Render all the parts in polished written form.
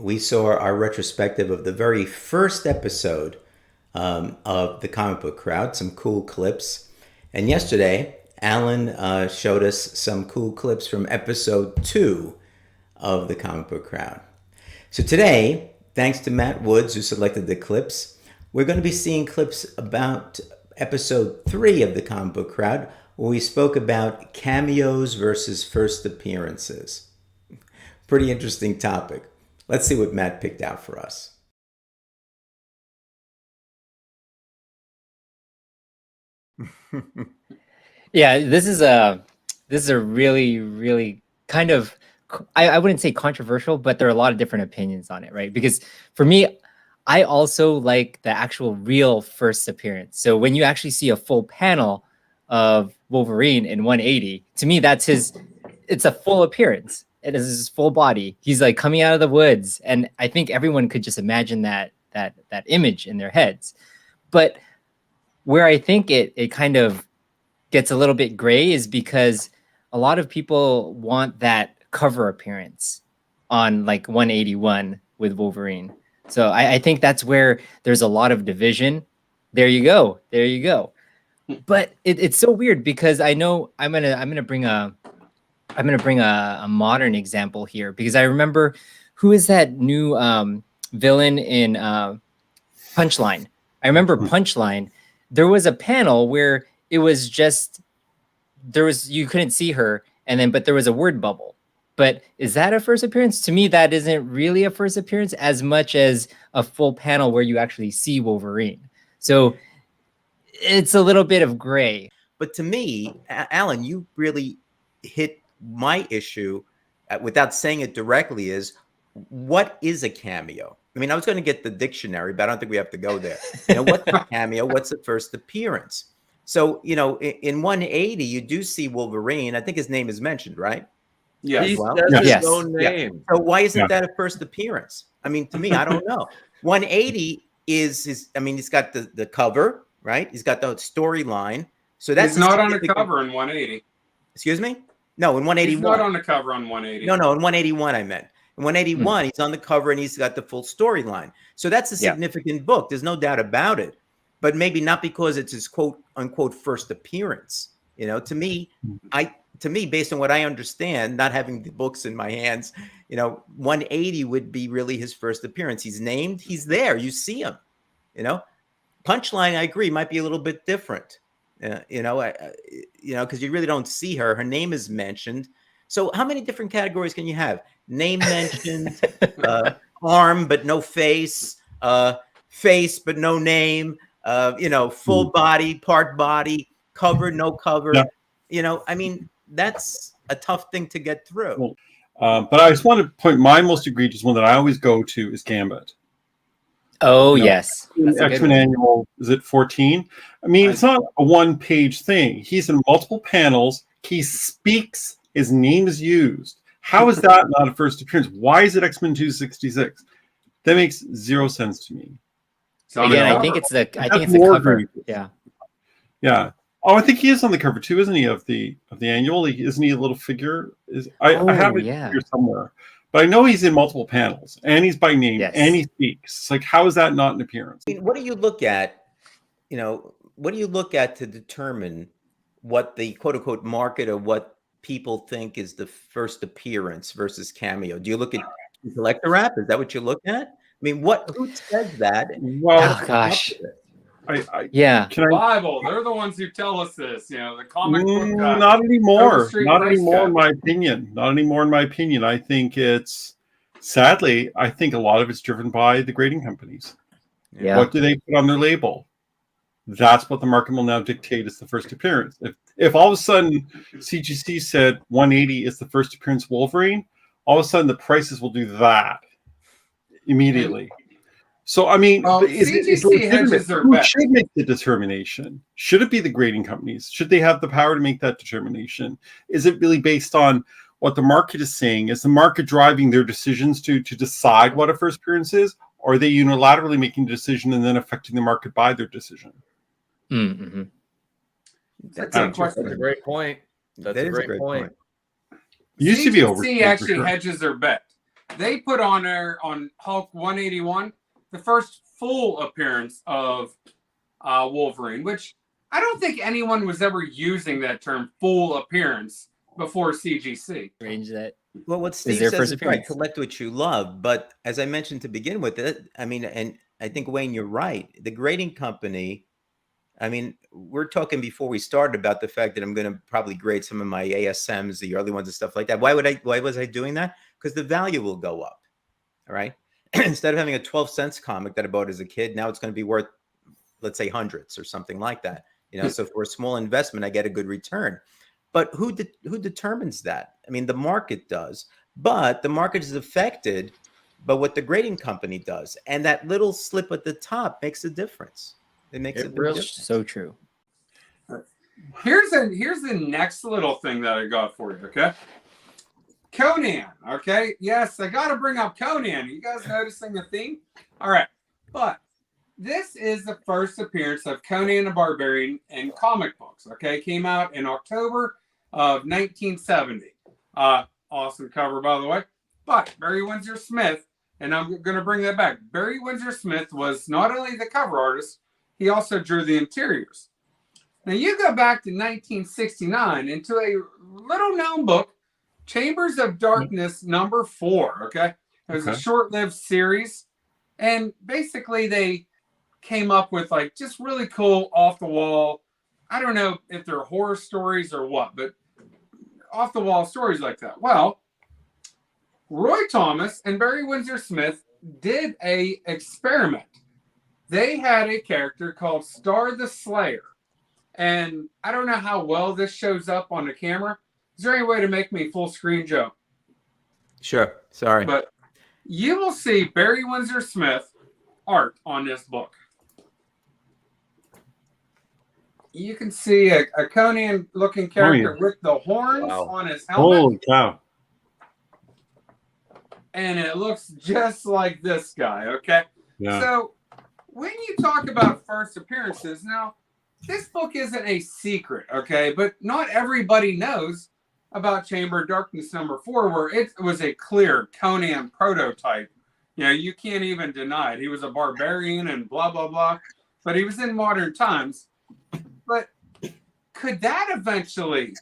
we saw our retrospective of the very first episode of the comic book crowd, some cool clips. And yesterday, Alan showed us some cool clips from episode 2 of the comic book crowd. So today, thanks to Matt Woods, who selected the clips, we're going to be seeing clips about episode 3 of the comic book crowd, where we spoke about cameos versus first appearances. Pretty interesting topic. Let's see what Matt picked out for us. Yeah, this is a really kind of, I wouldn't say controversial, but there are a lot of different opinions on it, right? Because for me, I also like the actual real first appearance. So when you actually see a full panel of Wolverine in 180, to me it's a full appearance. It is his full body. He's like coming out of the woods, and I think everyone could just imagine that image in their heads. But where I think it kind of gets a little bit gray is because a lot of people want that cover appearance on like 181 with Wolverine. So I think that's where there's a lot of division. There you go. But it's so weird because I know I'm gonna bring a modern example here, because I remember, who is that new villain in Punchline? I remember Punchline. There was a panel where it was just, you couldn't see her, but there was a word bubble. But is that a first appearance? To me, that isn't really a first appearance as much as a full panel where you actually see Wolverine. So it's a little bit of gray. But to me, Alan, you really hit my issue without saying it directly, is what is a cameo? I mean, I was going to get the dictionary, but I don't think we have to go there. What's a cameo? What's the first appearance? So, in 180, you do see Wolverine. I think his name is mentioned, right? Yes. Well, That's his own name. So why isn't that a first appearance? I mean, to me, I don't know. 180 is he's got the cover, right? He's got the storyline. So that's he's not on the cover in 180. Excuse me? No, in 181. He's not on the cover on 180. No, in 181 I meant. In 181, he's on the cover and he's got the full storyline. So that's a significant book. There's no doubt about it. But maybe not because it's his quote unquote first appearance. To me, based on what I understand, not having the books in my hands, 180 would be really his first appearance. He's named, he's there, you see him. Punchline, I agree, might be a little bit different. Because you really don't see her. Her name is mentioned. So how many different categories can you have? Name mentioned, arm but no face, face but no name, full body, part body, cover, no cover. Yeah. I mean, that's a tough thing to get through. But I just want to point, my most egregious one that I always go to is Gambit. Oh, yes. X-Men Annual, is it 14? I mean, it's not a one-page thing. He's in multiple panels. He speaks. His name is used. How is that not a first appearance? Why is it X-Men 266? That makes zero sense to me. Again, I think it's the cover. Yeah. Yeah. Oh, I think he is on the cover too, isn't he? Of the annual, isn't he a little figure? I have it here somewhere, but I know he's in multiple panels, and he's by name, and he speaks. It's like, how is that not an appearance? I mean, what do you look at? What do you look at to determine what the quote unquote market or what people think is the first appearance versus cameo? Do you look at collector wrap? Is that what you look at? I mean, who says that? Well, gosh. Bible, they're the ones who tell us this. The comic book. Not anymore. Not anymore, in my opinion. Not anymore, in my opinion. I think sadly, I think a lot of it's driven by the grading companies. Yeah. What do they put on their label? That's what the market will now dictate as the first appearance. If all of a sudden CGC said 180 is the first appearance Wolverine, all of a sudden the prices will do that immediately. So, I mean, CGC hedges their bet. Who should make the determination? Should it be the grading companies? Should they have the power to make that determination? Is it really based on what the market is saying? Is the market driving their decisions to decide what a first appearance is? Or are they unilaterally making a decision and then affecting the market by their decision? Mm-hmm. That's a great point. That's a great point. It used to be over. CGC actually hedges their bet. they put on there on Hulk 181 the first full appearance of Wolverine, which I don't think anyone was ever using that term full appearance before CGC. Range that. Well, what Steve says is right. Collect what you love. But as I mentioned to begin with, I mean, and I think, Wayne, you're right. The grading company, I mean, we're talking before we started about the fact that I'm going to probably grade some of my ASMs, the early ones and stuff like that. Why was I doing that? Because the value will go up. All right. Instead of having a 12-cent comic that I bought as a kid, now it's going to be worth, let's say, hundreds or something like that. You know, so for a small investment, I get a good return. But who determines that? I mean, the market does, but the market is affected by what the grading company does, and that little slip at the top makes a difference. It makes a big difference. So true. Here's the next little thing that I got for you. Okay, Conan. Okay, yes, I got to bring up Conan. You guys noticing the theme? All right, but this is the first appearance of Conan the Barbarian in comic books. Okay, came out in October of 1970. Awesome cover, by the way. But Barry Windsor Smith, and I'm going to bring that back. Barry Windsor Smith was not only the cover artist, he also drew the interiors. Now you go back to 1969 into a little known book, Chambers of Darkness #4. Okay, it was a short-lived series, and basically they came up with like just really cool off-the-wall. I don't know if they're horror stories or what, but off-the-wall stories like that. Well, Roy Thomas and Barry Windsor Smith did a experiment. They had a character called Star the Slayer. And I don't know how well this shows up on the camera. Is there any way to make me full screen, Joe? Sure. Sorry. But you will see Barry Windsor Smith art on this book. You can see a Conan-looking character with the horns on his helmet. Holy cow. And it looks just like this guy, okay? Yeah. So when you talk about first appearances, now, this book isn't a secret, okay? But not everybody knows about Chamber of Darkness #4, where it was a clear Conan prototype. You know, you can't even deny it. He was a barbarian and blah, blah, blah. But he was in modern times. But could that eventually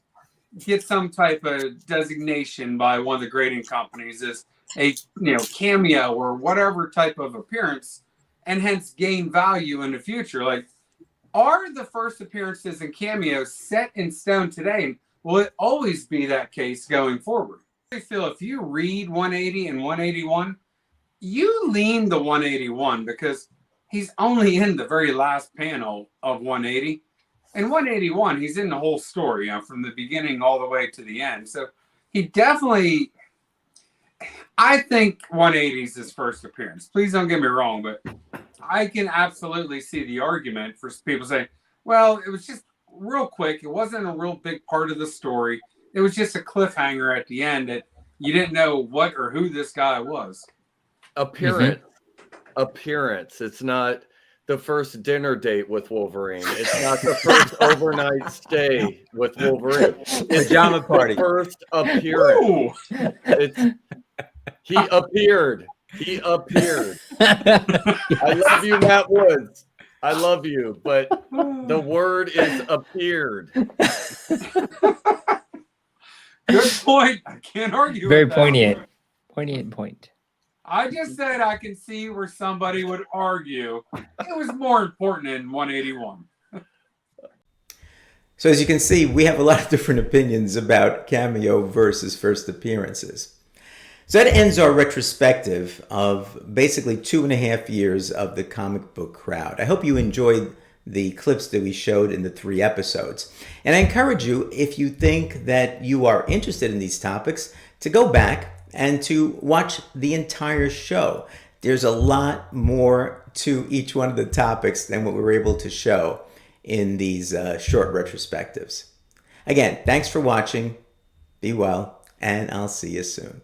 get some type of designation by one of the grading companies as a cameo or whatever type of appearance, and hence gain value in the future? Like, are the first appearances and cameos set in stone today? And will it always be that case going forward? I feel if you read 180 and 181, you lean the 181 because he's only in the very last panel of 180. In 181, he's in the whole story, from the beginning all the way to the end. So he definitely, I think 180 is his first appearance. Please don't get me wrong, but I can absolutely see the argument for people saying, well, it was just real quick. It wasn't a real big part of the story. It was just a cliffhanger at the end that you didn't know what or who this guy was. Appearance. It's not the first dinner date with Wolverine. It's not the first overnight stay with Wolverine. It's pajama party. The first appearance. He appeared. He appeared. I love you, Matt Woods. I love you, but the word is appeared. Good point. I can't argue. Very with poignant. that. Poignant point. I just said I can see where somebody would argue it was more important in 181. So as you can see, we have a lot of different opinions about cameo versus first appearances. So that ends our retrospective of basically 2.5 years of the comic book crowd. I hope you enjoyed the clips that we showed in the 3 episodes. And I encourage you, if you think that you are interested in these topics, to go back and to watch the entire show. There's a lot more to each one of the topics than what we were able to show in these short retrospectives. Again, thanks for watching. Be well, and I'll see you soon.